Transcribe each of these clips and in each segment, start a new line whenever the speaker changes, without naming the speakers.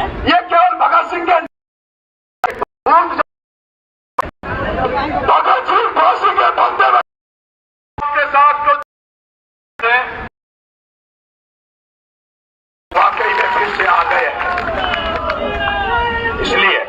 ये केवल भगत सिंह के भगत सिंह फांसी के बंदे के साथ वाकई में फिर से आ गए। इसलिए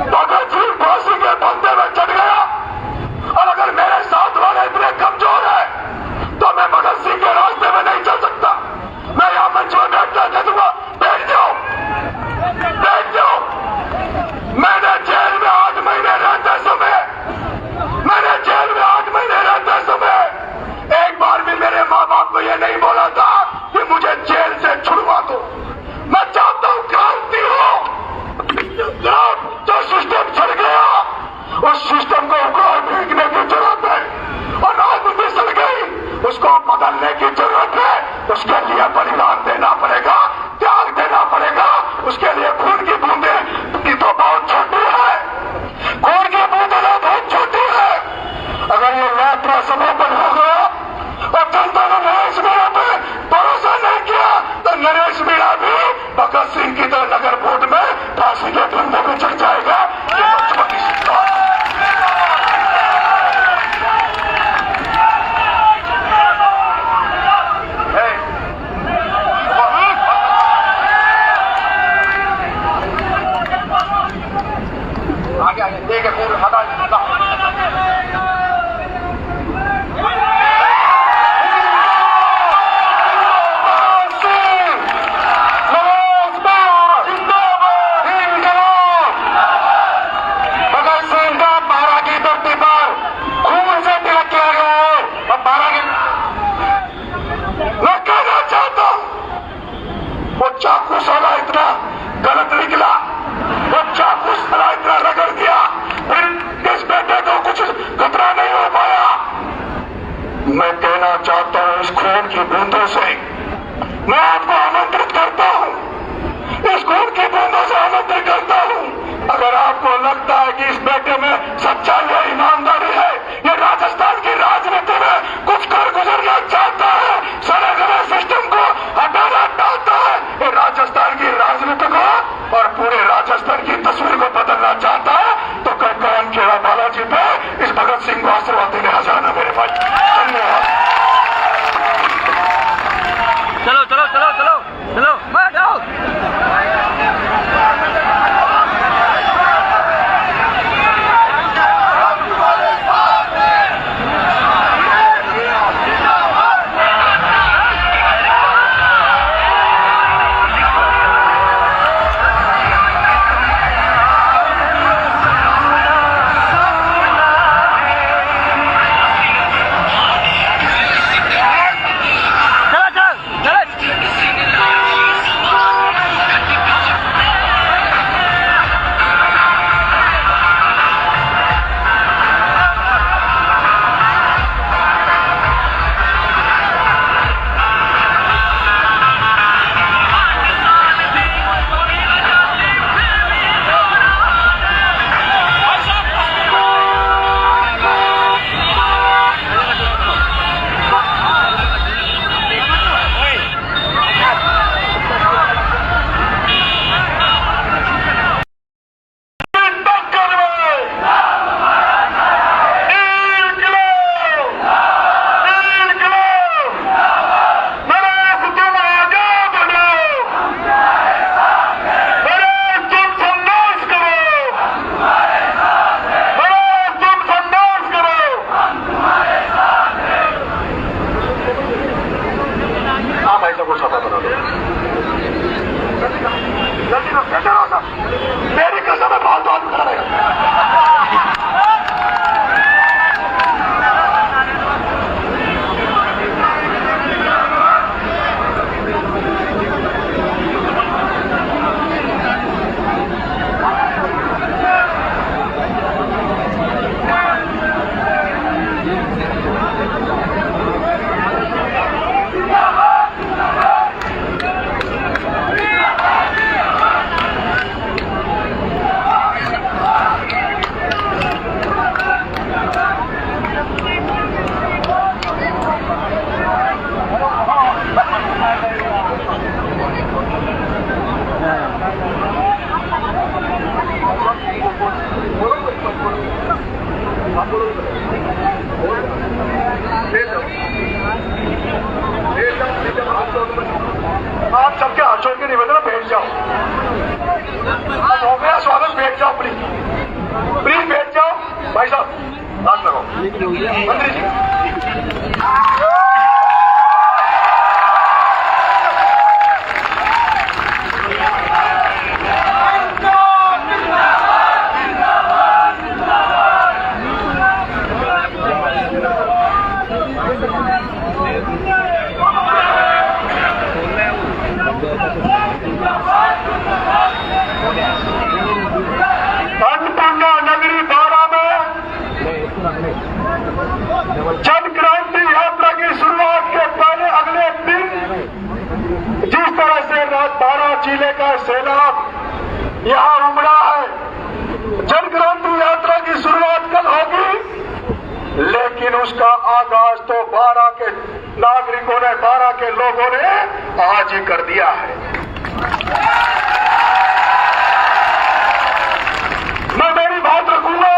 भगत सिंह फांसी के बंदे में चढ़ गया, और अगर मेरे साथ वाले इतने कमजोर है तो मैं भगत सिंह के रास्ते में नहीं चल सकता। मैं यहां मंच में बैठना दे दूंगा, बैठ जाओ, बैठ जाओ। मैंने जेल में 8 महीने रहते समय, मैंने जेल में 8 महीने रहते समय एक बार भी मेरे माँ बाप को यह नहीं बोला था कि मुझे जेल से छुड़वा दो। मैं चाहता हूं क्रांति हो, जो सिस्टम चल गया उस सिस्टम को उखाड़ फेंकने की जरूरत है, और राजनीति चल गई उसको बदलने की जरूरत है। उसके लिए बलिदान देना पड़ेगा, त्याग देना पड़ेगा। उसके लिए खून की बूंदे की तो बहुत छोटी है, खून की बूंदे तो बहुत छोटी है। अगर ये यात्रा समापन हो गया और जनता ने नरेश मीणा पे भरोसा नहीं किया तो नरेश मीणा भी भगत सिंह की तो नगर बोर्ड में फांसी के फंदे में चढ़ जाएगा। ये तो छोटी सी बात है। आगे आगे ठीक है, फिर हटा भाई साहब हाथ लगाओ मंत्री जी। अन्नपूर्णा नगरी बारा में जन क्रांति यात्रा की शुरुआत के पहले अगले दिन जिस तरह से बारा जिले का सैलाब यहां उमड़ा है, जन क्रांति यात्रा की शुरुआत कल होगी, लेकिन उसका आगाज तो बारा के नागरिकों ने, बारा के लोगों ने आज ही कर दिया है। मैं मेरी बात रखूंगा,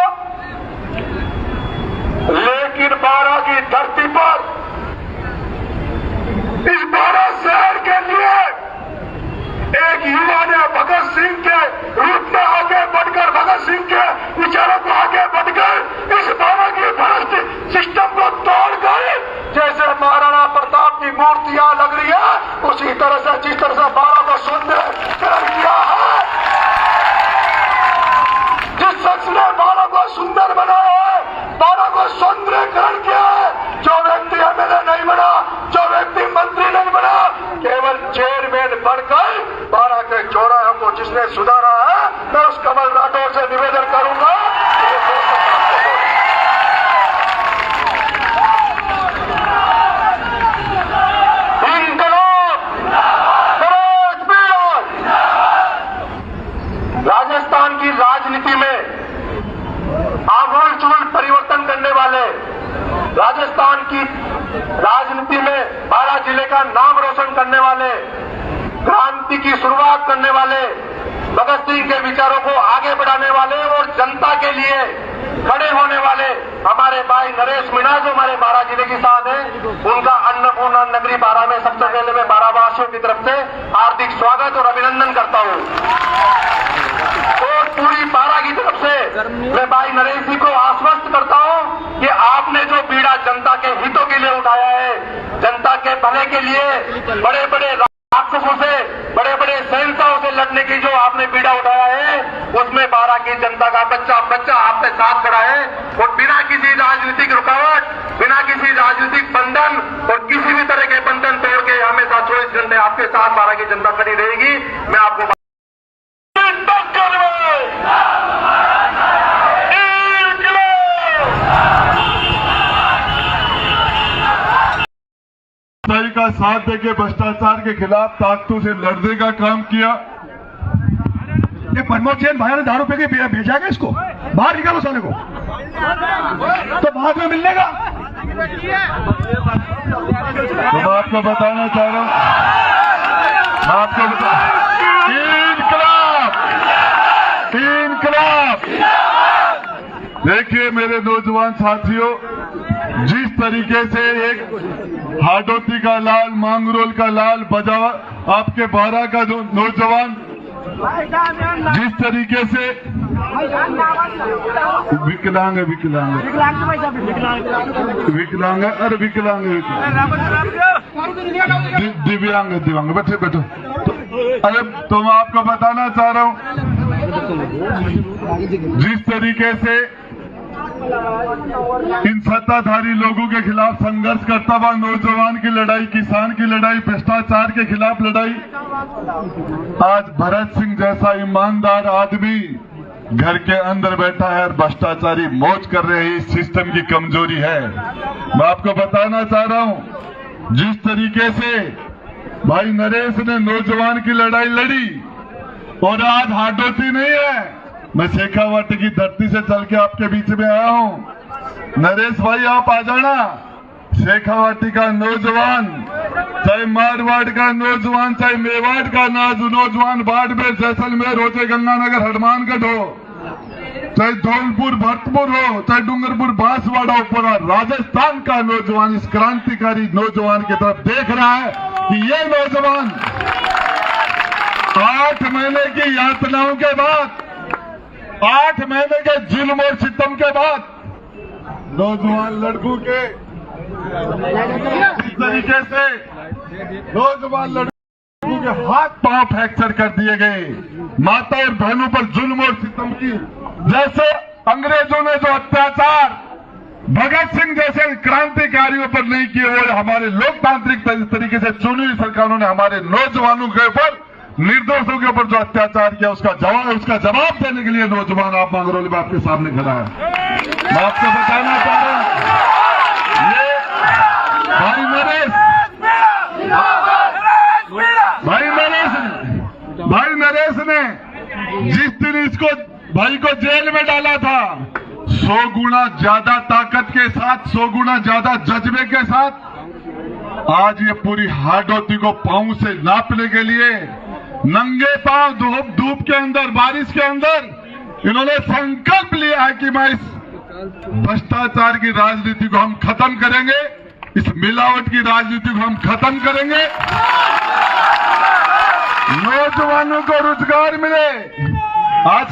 लेकिन बारा की धरती पर इस बारा शहर के लिए एक युवा ने भगत सिंह के रूप में आगे बढ़कर, भगत सिंह के विचारों को आगे बढ़कर इस बारा की भ्रष्ट सिस्टम को तोड़ गए। जैसे महाराणा प्रताप की मूर्तियां लग रही है, उसी तरह से जिस तरह से बारा को सुंदरीकरण किया है, जिस शख्स ने बारा को सुंदर बनाया है, बारा को सौंदर्यीकरण किया है, जो व्यक्ति एमएलए नहीं बना, जो व्यक्ति मंत्री नहीं बना, केवल चेयरमैन बनकर बारा के चौराहे को जिसने सुधारा है, मैं उस कमल राठौर से निवेदन करूंगा राजस्थान की राजनीति में आमूल परिवर्तन करने वाले, राजस्थान की राजनीति में बारा जिले का नाम रोशन करने वाले, क्रांति की शुरुआत करने वाले, भगत सिंह के विचारों को आगे बढ़ाने वाले और जनता के लिए खड़े होने वाले हमारे भाई नरेश मीणा जो हमारे बारा जिले के साथ हैं, उनका अन्नपूर्णा नगरी बारा में सबसे पहले मैं बारावासियों की तरफ से हार्दिक स्वागत और अभिनंदन करता हूं। और पूरी बारा की तरफ से मैं भाई नरेश जी को आश्वस्त करता हूं कि आपने जो बीड़ा जनता के हितों के लिए उठाया है, जनता के भले के लिए बड़े बड़े राक्षसों से, बड़े बड़े शहंशाहों से लड़ने की जो आपने बीड़ा उठाया है, उसमें बारा की जनता का बच्चा बच्चा आपके साथ खड़ा है और बिना किसी राजनीतिक रुकावट, बिना किसी राजनीतिक बंधन और किसी भी तरह के बंधन तोड़ के हमेशा 24 घंटे आपके साथ बारा की जनता खड़ी रहेगी। मैं आपको
का साथ देके भ्रष्टाचार के खिलाफ ताकतों से लड़ने का काम किया।
ये प्रमोद जैन भाई ने 10 रुपए के भेजा है, इसको बाहर निकालो साले को, तो बाद में मिलने का।
तो मैं आपको बताना चाह रहा हूं, आपको इनकलाब देखिए मेरे नौजवान साथियों, जिस तरीके से एक हाडोती का लाल, मांगरोल का लाल, बजावा आपके बारा का जो नौजवान जिस तरीके से विकलांग अरे विकलांग दिव्यांग बैठो अरे तो मैं आपको बताना चाह रहा हूं, जिस तरीके से इन सत्ताधारी लोगों के खिलाफ संघर्ष करता हुआ नौजवान की लड़ाई, किसान की लड़ाई, भ्रष्टाचार के खिलाफ लड़ाई, आज भरत सिंह जैसा ईमानदार आदमी घर के अंदर बैठा है और भ्रष्टाचारी मौज कर रहे हैं। इस सिस्टम की कमजोरी है। मैं आपको बताना चाह रहा हूं, जिस तरीके से भाई नरेश ने नौजवान की लड़ाई लड़ी और आज हाडोती नहीं है, मैं शेखावाटी की धरती से चल के आपके बीच में आया हूं। नरेश भाई आप आ जाना। शेखावाटी का नौजवान, चाहे मारवाड़ का नौजवान, चाहे मेवाड़ का नौजवान, बाड़मेर, जैसलमेर हो, चाहे गंगानगर हनुमानगढ़ हो, चाहे धौलपुर भरतपुर हो, चाहे डूंगरपुर बांसवाड़ा हो, पूरा राजस्थान का नौजवान इस क्रांतिकारी नौजवान की तरफ देख रहा है कि ये नौजवान 8 महीने की यातनाओं के बाद, 8 महीने के जुल्म और सितम के बाद नौजवान लड़कों के इस तरीके से नौजवान लड़कों के हाथ पांव फ्रैक्चर कर दिए गए, माता और बहनों पर जुल्म और सितम की, जैसे अंग्रेजों ने जो अत्याचार भगत सिंह जैसे क्रांतिकारियों पर नहीं किए, वो हमारे लोकतांत्रिक तरीके से चुनी हुई सरकारों ने हमारे नौजवानों के ऊपर, निर्दोषों के ऊपर जो अत्याचार किया, उसका जवाब देने के लिए नौजवान आप मंगरौली में आपके सामने खड़ा है। मैं आपको बताना चाह रहा हूं, ये भाई नरेश ने जिस दिन इसको भाई को जेल में डाला था, 100 गुना ज्यादा ताकत के साथ, 100 गुना ज्यादा जज्बे के साथ आज ये पूरी हाडोती को पांव से नापने के लिए नंगे पांव धूप के अंदर, बारिश के अंदर इन्होंने संकल्प लिया है कि मैं इस भ्रष्टाचार की राजनीति को हम खत्म करेंगे, इस मिलावट की राजनीति को हम खत्म करेंगे, नौजवानों को रोजगार मिले। आज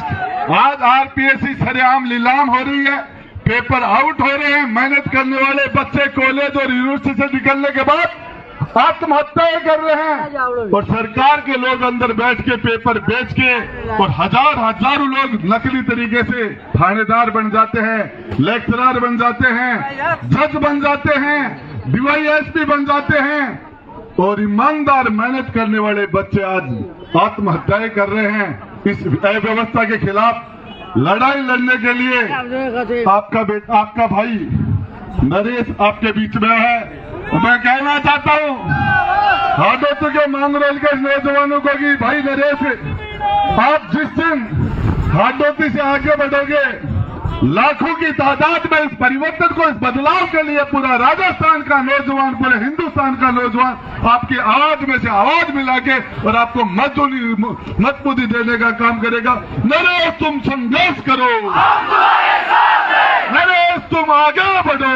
आरपीएससी सरेआम नीलाम हो रही है, पेपर आउट हो रहे हैं, मेहनत करने वाले बच्चे कॉलेज और यूनिवर्सिटी से निकलने के बाद आत्महत्याएं कर रहे हैं, और सरकार के लोग अंदर बैठ के पेपर बेच के, और हजारों लोग नकली तरीके से थानेदार बन जाते हैं, लेक्चरर बन जाते हैं, जज बन जाते हैं, डीवाईएसपी बन जाते हैं, और ईमानदार मेहनत करने वाले बच्चे आज आत्महत्याएं कर रहे हैं। इस अव्यवस्था के खिलाफ लड़ाई लड़ने के लिए आपका भाई नरेश आपके बीच में है। मैं कहना चाहता हूं हाडोती के मंगरौली के नौजवानों को कि भाई नरेश, आप जिस दिन हाडोती से आगे बढ़ोगे, लाखों की तादाद में इस परिवर्तन को, इस बदलाव के लिए पूरा राजस्थान का नौजवान, पूरे हिंदुस्तान का नौजवान आपकी आवाज में से आवाज मिला के और आपको मजबूती देने का काम करेगा। नरेश तुम संघर्ष करो, नरेश तुम आगे बढ़ो,